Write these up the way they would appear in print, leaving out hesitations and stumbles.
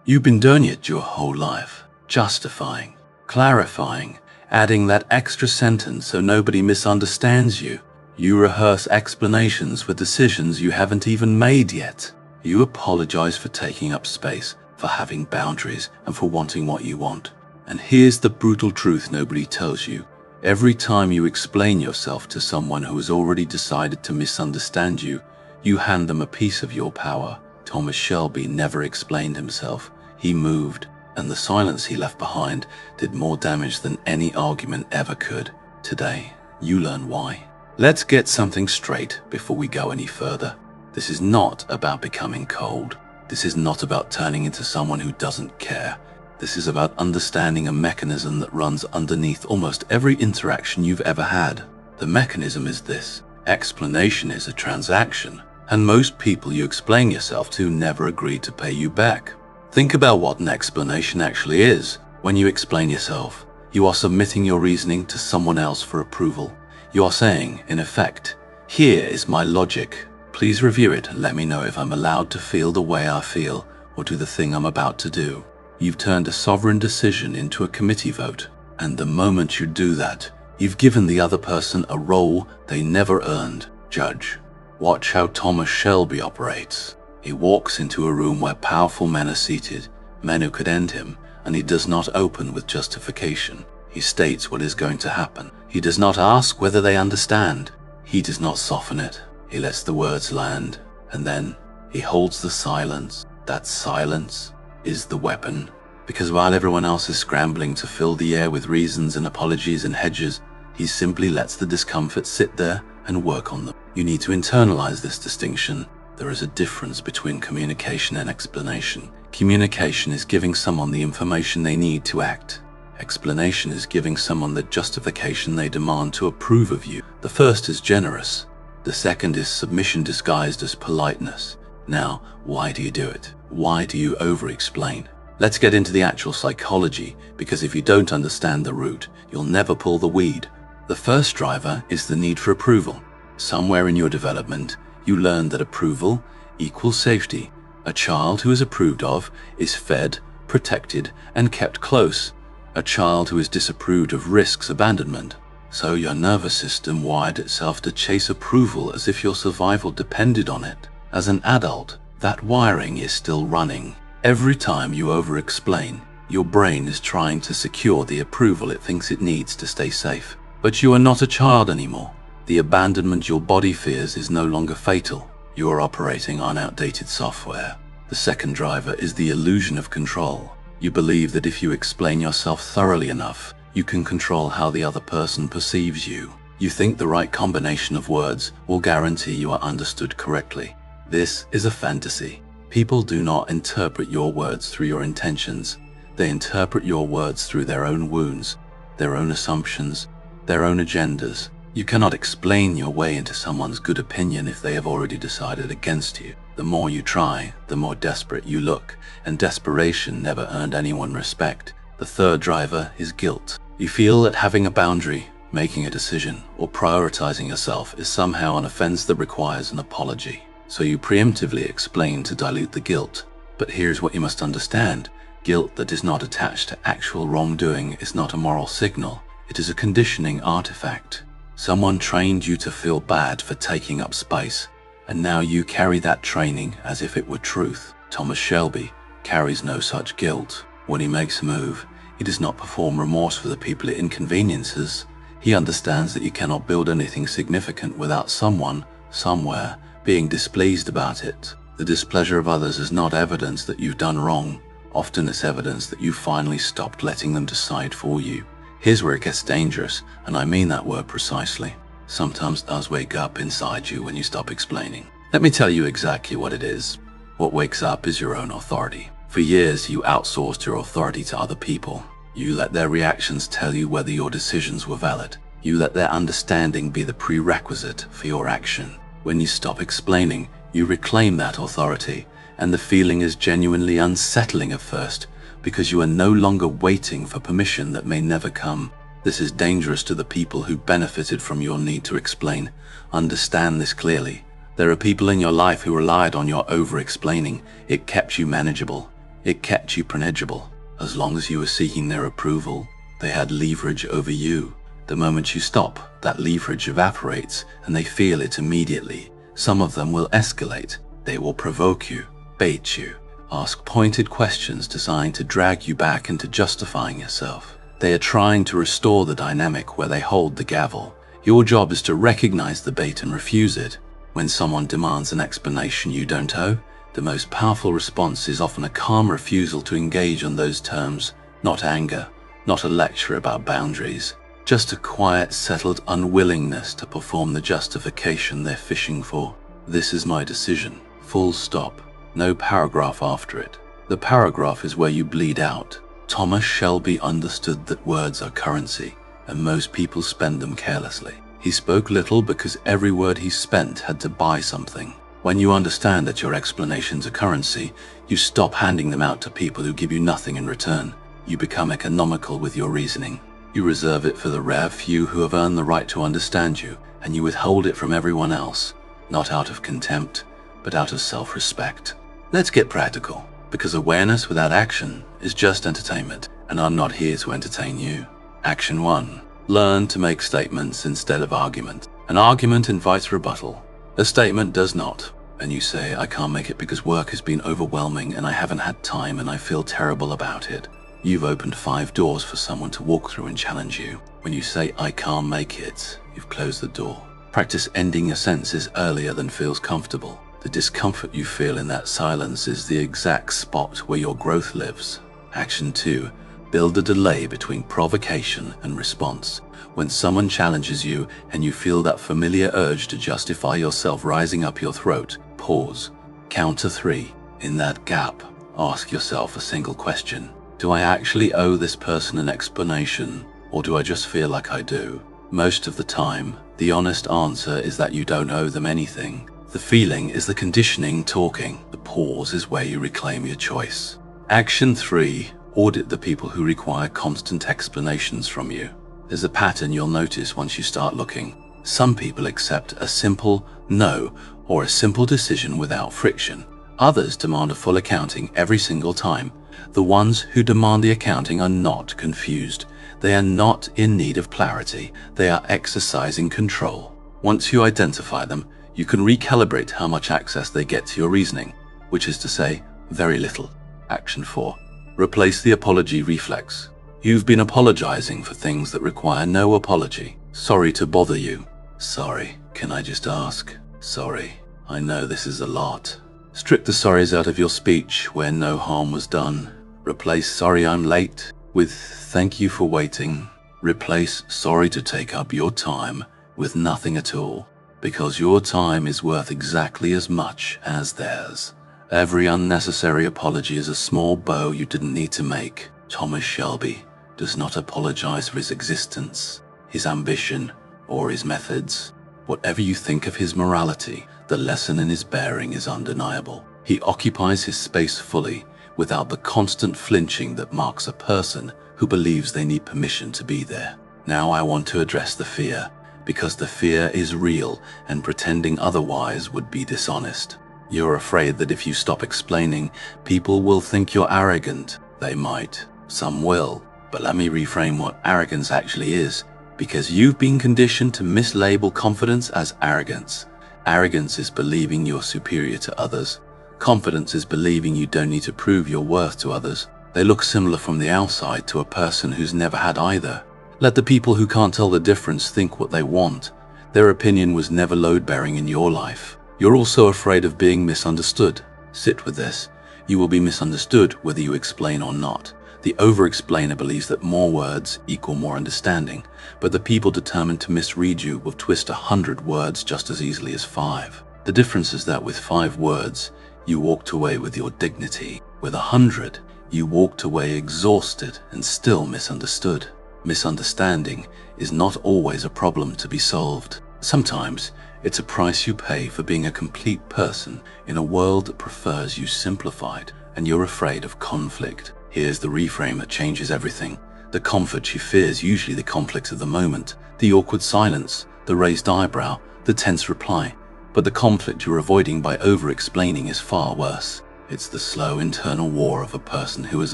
You've been doing it your whole life, justifying, clarifying, adding that extra sentence so nobody misunderstands you. You rehearse explanations for decisions you haven't even made yet. You apologize for taking up space, for having boundaries, and for wanting what you want. And here's the brutal truth nobody tells you. Every time you explain yourself to someone who has already decided to misunderstand you, you hand them a piece of your power. Thomas Shelby never explained himself. He moved, and the silence he left behind did more damage than any argument ever could. Today, you learn why. Let's get something straight before we go any further. This is not about becoming cold. This is not about turning into someone who doesn't care. This is about understanding a mechanism that runs underneath almost every interaction you've ever had. The mechanism is this: explanation is a transaction, and most people you explain yourself to never agree to pay you back. Think about what an explanation actually is. When you explain yourself, you are submitting your reasoning to someone else for approval. You are saying, in effect, "Here is my logic. Please review it and let me know if I'm allowed to feel the way I feel or do the thing I'm about to do." You've turned a sovereign decision into a committee vote, and the moment you do that, you've given the other person a role they never earned: judge. Watch how Thomas Shelby operates. He walks into a room where powerful men are seated, men who could end him, and he does not open with justification. He states what is going to happen. He does not ask whether they understand. He does not soften it. He lets the words land, and then he holds the silence. That silence is the weapon, because while everyone else is scrambling to fill the air with reasons and apologies and hedges, he simply lets the discomfort sit there and work on them. You need to internalize this distinction. There is a difference between communication and explanation. Communication is giving someone the information they need to act. Explanation is giving someone the justification they demand to approve of you. The first is generous. The second is submission disguised as politeness. Now, why do you do it? Why do you over-explain? Let's get into the actual psychology, because if you don't understand the root, you'll never pull the weed. The first driver is the need for approval. Somewhere in your development, you learned that approval equals safety. A child who is approved of is fed, protected, and kept close. A child who is disapproved of risks abandonment. So your nervous system wired itself to chase approval as if your survival depended on it. As an adult, that wiring is still running. Every time you over-explain, your brain is trying to secure the approval it thinks it needs to stay safe. But you are not a child anymore. The abandonment your body fears is no longer fatal. You are operating on outdated software. The second driver is the illusion of control. You believe that if you explain yourself thoroughly enough, you can control how the other person perceives you. You think the right combination of words will guarantee you are understood correctly. This is a fantasy. People do not interpret your words through your intentions. They interpret your words through their own wounds, their own assumptions, their own agendas. You cannot explain your way into someone's good opinion if they have already decided against you. The more you try, the more desperate you look, and desperation never earned anyone respect. The third driver is guilt. You feel that having a boundary, making a decision, or prioritizing yourself is somehow an offense that requires an apology. So you preemptively explain to dilute the guilt. But here's what you must understand. Guilt that is not attached to actual wrongdoing is not a moral signal. It is a conditioning artifact. Someone trained you to feel bad for taking up space, and now you carry that training as if it were truth. Thomas Shelby carries no such guilt. When he makes a move, he does not perform remorse for the people it inconveniences. He understands that you cannot build anything significant without someone, somewhere, being displeased about it. The displeasure of others is not evidence that you've done wrong. Often it's evidence that you finally stopped letting them decide for you. Here's where it gets dangerous, and I mean that word precisely. Sometimes it does wake up inside you when you stop explaining. Let me tell you exactly what it is. What wakes up is your own authority. For years, you outsourced your authority to other people. You let their reactions tell you whether your decisions were valid. You let their understanding be the prerequisite for your action. When you stop explaining, you reclaim that authority, and the feeling is genuinely unsettling at first, because you are no longer waiting for permission that may never come. This is dangerous to the people who benefited from your need to explain. Understand this clearly. There are people in your life who relied on your over-explaining. It kept you manageable. It kept you prenegible. As long as you were seeking their approval, they had leverage over you. The moment you stop, that leverage evaporates and they feel it immediately. Some of them will escalate. They will provoke you, bait you, ask pointed questions designed to drag you back into justifying yourself. They are trying to restore the dynamic where they hold the gavel. Your job is to recognize the bait and refuse it. When someone demands an explanation you don't owe, the most powerful response is often a calm refusal to engage on those terms, not anger, not a lecture about boundaries, just a quiet, settled unwillingness to perform the justification they're fishing for. This is my decision. Full stop. No paragraph after it. The paragraph is where you bleed out. Thomas Shelby understood that words are currency, and most people spend them carelessly. He spoke little because every word he spent had to buy something. When you understand that your explanations are currency, you stop handing them out to people who give you nothing in return. You become economical with your reasoning. You reserve it for the rare few who have earned the right to understand you, and you withhold it from everyone else, not out of contempt, but out of self-respect. Let's get practical, because awareness without action is just entertainment, and I'm not here to entertain you. Action 1. Learn to make statements instead of argument. An argument invites rebuttal. A statement does not. And you say, I can't make it because work has been overwhelming and I haven't had time and I feel terrible about it. You've opened 5 doors for someone to walk through and challenge you. When you say, I can't make it, you've closed the door. Practice ending your sentences earlier than feels comfortable. The discomfort you feel in that silence is the exact spot where your growth lives. Action 2. Build a delay between provocation and response. When someone challenges you and you feel that familiar urge to justify yourself rising up your throat, pause. Count to 3. In that gap, ask yourself a single question. Do I actually owe this person an explanation, or do I just feel like I do? Most of the time, the honest answer is that you don't owe them anything. The feeling is the conditioning talking. The pause is where you reclaim your choice. Action 3. Audit the people who require constant explanations from you. There's a pattern you'll notice once you start looking. Some people accept a simple no or a simple decision without friction. Others demand a full accounting every single time. The ones who demand the accounting are not confused. They are not in need of clarity. They are exercising control. Once you identify them, you can recalibrate how much access they get to your reasoning, which is to say, very little. Action 4. Replace the apology reflex. You've been apologizing for things that require no apology. Sorry to bother you. Sorry, can I just ask? Sorry, I know this is a lot. Strip the sorries out of your speech where no harm was done. Replace sorry I'm late with thank you for waiting. Replace sorry to take up your time with nothing at all, because your time is worth exactly as much as theirs. Every unnecessary apology is a small bow you didn't need to make. Thomas Shelby does not apologize for his existence, his ambition, or his methods. Whatever you think of his morality, the lesson in his bearing is undeniable. He occupies his space fully, without the constant flinching that marks a person who believes they need permission to be there. Now I want to address the fear, because the fear is real and pretending otherwise would be dishonest. You're afraid that if you stop explaining, people will think you're arrogant. They might. Some will. But let me reframe what arrogance actually is, because you've been conditioned to mislabel confidence as arrogance. Arrogance is believing you're superior to others. Confidence is believing you don't need to prove your worth to others. They look similar from the outside to a person who's never had either. Let the people who can't tell the difference think what they want. Their opinion was never load-bearing in your life. You're also afraid of being misunderstood. Sit with this. You will be misunderstood whether you explain or not. The over-explainer believes that more words equal more understanding, but the people determined to misread you will twist 100 words just as easily as 5. The difference is that with 5 words, you walked away with your dignity. With 100, you walked away exhausted and still misunderstood. Misunderstanding is not always a problem to be solved. Sometimes, it's a price you pay for being a complete person in a world that prefers you simplified, and you're afraid of conflict. Here's the reframe that changes everything. The conflict she fears usually the conflicts of the moment, the awkward silence, the raised eyebrow, the tense reply. But the conflict you're avoiding by over-explaining is far worse. It's the slow internal war of a person who has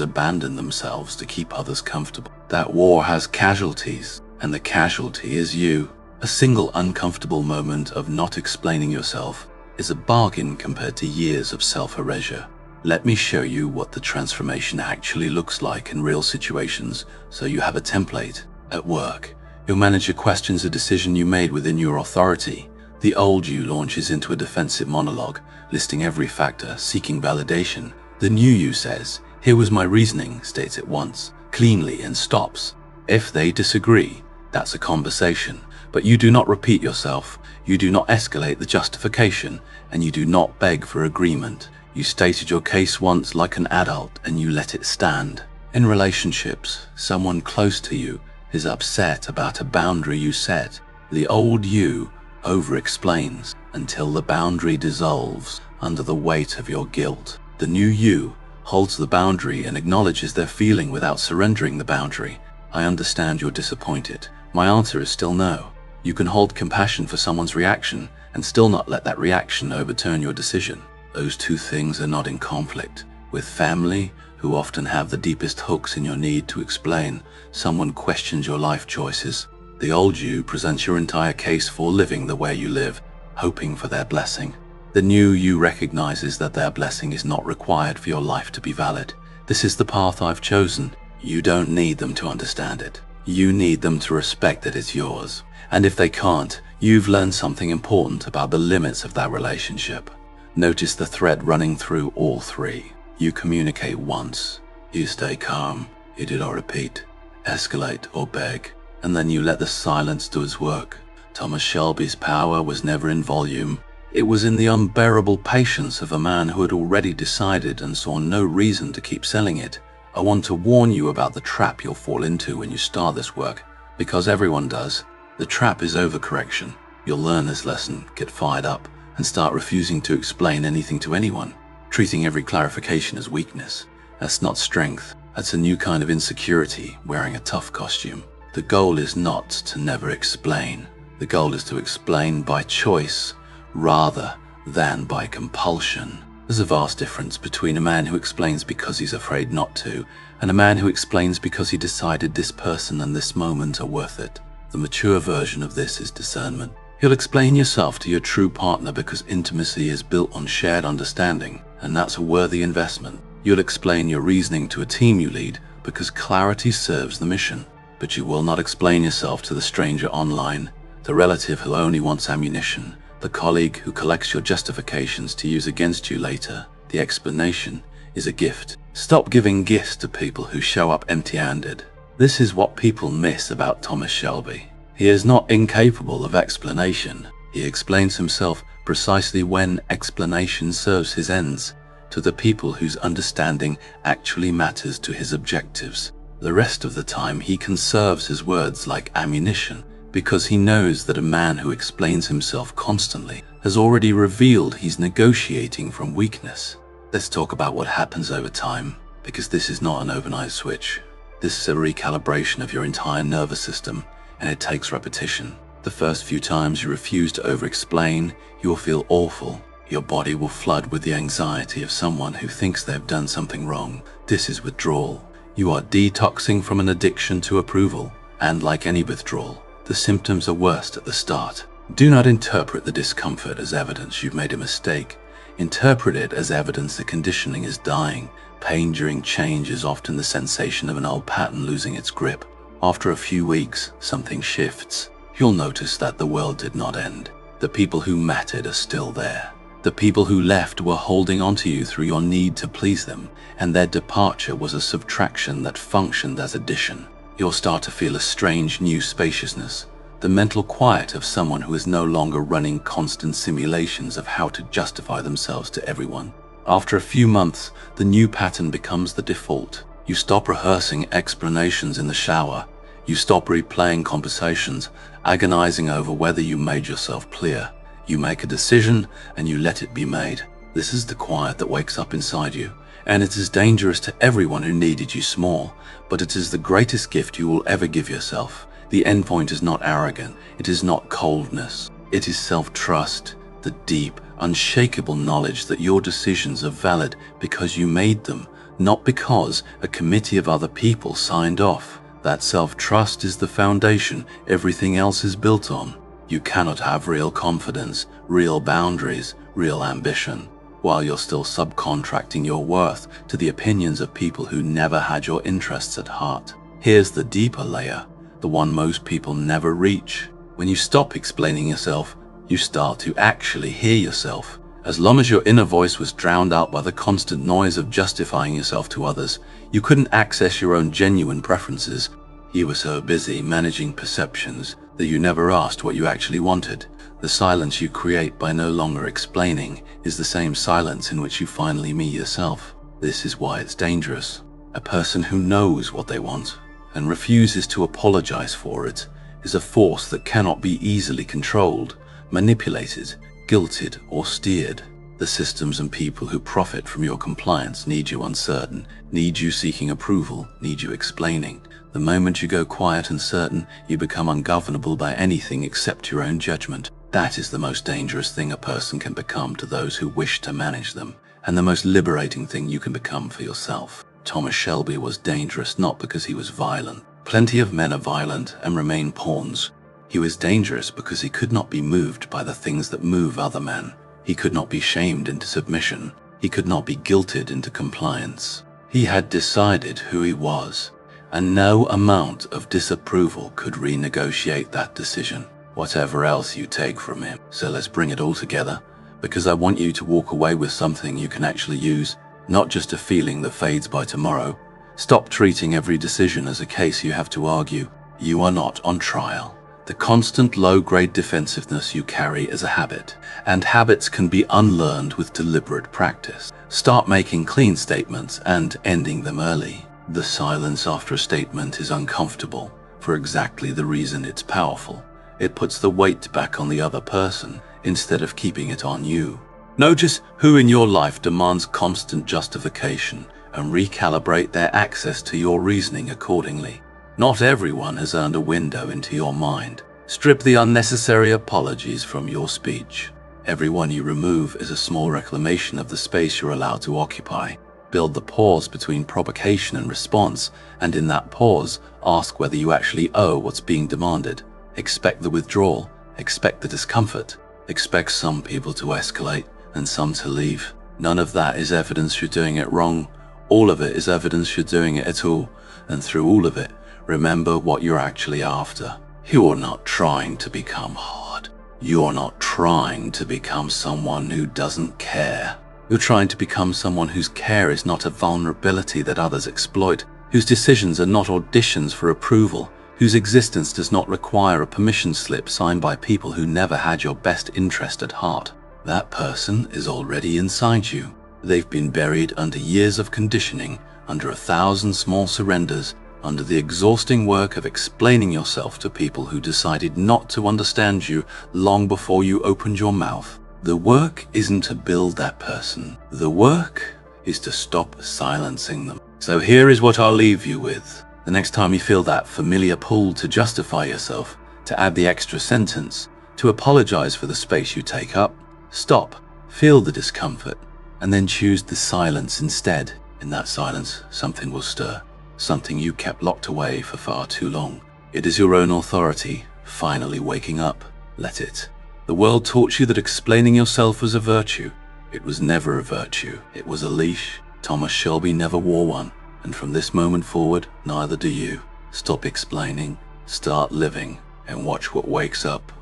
abandoned themselves to keep others comfortable. That war has casualties, and the casualty is you. A single uncomfortable moment of not explaining yourself is a bargain compared to years of self-erasure. Let me show you what the transformation actually looks like in real situations, so you have a template. At work, your manager questions a decision you made within your authority. The old you launches into a defensive monologue, listing every factor, seeking validation. The new you says, "Here was my reasoning," states it once, cleanly, and stops. If they disagree, that's a conversation. But you do not repeat yourself, you do not escalate the justification, and you do not beg for agreement. You stated your case once like an adult, and you let it stand. In relationships, someone close to you is upset about a boundary you set. The old you over-explains until the boundary dissolves under the weight of your guilt. The new you holds the boundary and acknowledges their feeling without surrendering the boundary. I understand you're disappointed. My answer is still no. You can hold compassion for someone's reaction and still not let that reaction overturn your decision. Those two things are not in conflict. With family, who often have the deepest hooks in your need to explain, someone questions your life choices. The old you presents your entire case for living the way you live, hoping for their blessing. The new you recognizes that their blessing is not required for your life to be valid. This is the path I've chosen. You don't need them to understand it. You need them to respect that it's yours. And if they can't, you've learned something important about the limits of that relationship. Notice the thread running through all three. You communicate once, you stay calm, you do not repeat, escalate or beg, and then you let the silence do its work. Thomas Shelby's power was never in volume. It was in the unbearable patience of a man who had already decided and saw no reason to keep selling it. I want to warn you about the trap you'll fall into when you start this work, because everyone does. The trap is overcorrection. You'll learn this lesson, get fired up, and start refusing to explain anything to anyone, treating every clarification as weakness. That's not strength. That's a new kind of insecurity, wearing a tough costume. The goal is not to never explain. The goal is to explain by choice rather than by compulsion. There's a vast difference between a man who explains because he's afraid not to, and a man who explains because he decided this person and this moment are worth it. The mature version of this is discernment. You'll explain yourself to your true partner because intimacy is built on shared understanding, and that's a worthy investment. You'll explain your reasoning to a team you lead because clarity serves the mission. But you will not explain yourself to the stranger online, the relative who only wants ammunition, the colleague who collects your justifications to use against you later. The explanation is a gift. Stop giving gifts to people who show up empty-handed. This is what people miss about Thomas Shelby. He is not incapable of explanation. He explains himself precisely when explanation serves his ends, to the people whose understanding actually matters to his objectives. The rest of the time he conserves his words like ammunition, because he knows that a man who explains himself constantly has already revealed he's negotiating from weakness. Let's talk about what happens over time, because this is not an overnight switch. This is a recalibration of your entire nervous system, and it takes repetition. The first few times you refuse to over-explain, you will feel awful. Your body will flood with the anxiety of someone who thinks they've done something wrong. This is withdrawal. You are detoxing from an addiction to approval, and like any withdrawal, the symptoms are worst at the start. Do not interpret the discomfort as evidence you've made a mistake. Interpret it as evidence that conditioning is dying. Pain during change is often the sensation of an old pattern losing its grip. After a few weeks, something shifts. You'll notice that the world did not end. The people who mattered are still there. The people who left were holding onto you through your need to please them, and their departure was a subtraction that functioned as addition. You'll start to feel a strange new spaciousness, the mental quiet of someone who is no longer running constant simulations of how to justify themselves to everyone. After a few months, the new pattern becomes the default. You stop rehearsing explanations in the shower. You stop replaying conversations, agonizing over whether you made yourself clear. You make a decision and you let it be made. This is the quiet that wakes up inside you, and it is dangerous to everyone who needed you small, but it is the greatest gift you will ever give yourself. The endpoint is not arrogant, it is not coldness, it is self-trust, the deep, unshakable knowledge that your decisions are valid because you made them, not because a committee of other people signed off. That self-trust is the foundation everything else is built on. You cannot have real confidence, real boundaries, real ambition, while you're still subcontracting your worth to the opinions of people who never had your interests at heart. Here's the deeper layer, the one most people never reach. When you stop explaining yourself, you start to actually hear yourself. As long as your inner voice was drowned out by the constant noise of justifying yourself to others, you couldn't access your own genuine preferences. You were so busy managing perceptions that you never asked what you actually wanted. The silence you create by no longer explaining is the same silence in which you finally meet yourself. This is why it's dangerous. A person who knows what they want and refuses to apologize for it is a force that cannot be easily controlled, manipulated, guilted, or steered. The systems and people who profit from your compliance need you uncertain, need you seeking approval, need you explaining. The moment you go quiet and certain, you become ungovernable by anything except your own judgment. That is the most dangerous thing a person can become to those who wish to manage them, and the most liberating thing you can become for yourself. Thomas Shelby was dangerous not because he was violent. Plenty of men are violent and remain pawns. He was dangerous because he could not be moved by the things that move other men. He could not be shamed into submission. He could not be guilted into compliance. He had decided who he was, and no amount of disapproval could renegotiate that decision, whatever else you take from him. So let's bring it all together, because I want you to walk away with something you can actually use, not just a feeling that fades by tomorrow. Stop treating every decision as a case you have to argue. You are not on trial. The constant low-grade defensiveness you carry is a habit, and habits can be unlearned with deliberate practice. Start making clean statements and ending them early. The silence after a statement is uncomfortable for exactly the reason it's powerful. It puts the weight back on the other person instead of keeping it on you. Notice who in your life demands constant justification and recalibrate their access to your reasoning accordingly. Not everyone has earned a window into your mind. Strip the unnecessary apologies from your speech. Everyone you remove is a small reclamation of the space you're allowed to occupy. Build the pause between provocation and response, and in that pause, ask whether you actually owe what's being demanded. Expect the withdrawal, expect the discomfort, expect some people to escalate and some to leave. None of that is evidence you're doing it wrong. All of it is evidence you're doing it at all, and through all of it, remember what you're actually after. You're not trying to become hard. You're not trying to become someone who doesn't care. You're trying to become someone whose care is not a vulnerability that others exploit, whose decisions are not auditions for approval, whose existence does not require a permission slip signed by people who never had your best interest at heart. That person is already inside you. They've been buried under years of conditioning, under 1,000 small surrenders, under the exhausting work of explaining yourself to people who decided not to understand you long before you opened your mouth. The work isn't to build that person. The work is to stop silencing them. So here is what I'll leave you with. The next time you feel that familiar pull to justify yourself, to add the extra sentence, to apologize for the space you take up, stop, feel the discomfort, and then choose the silence instead. In that silence, something will stir, something you kept locked away for far too long. It is your own authority, finally waking up. Let it. The world taught you that explaining yourself was a virtue. It was never a virtue. It was a leash. Thomas Shelby never wore one. And from this moment forward, neither do you. Stop explaining, start living, and watch what wakes up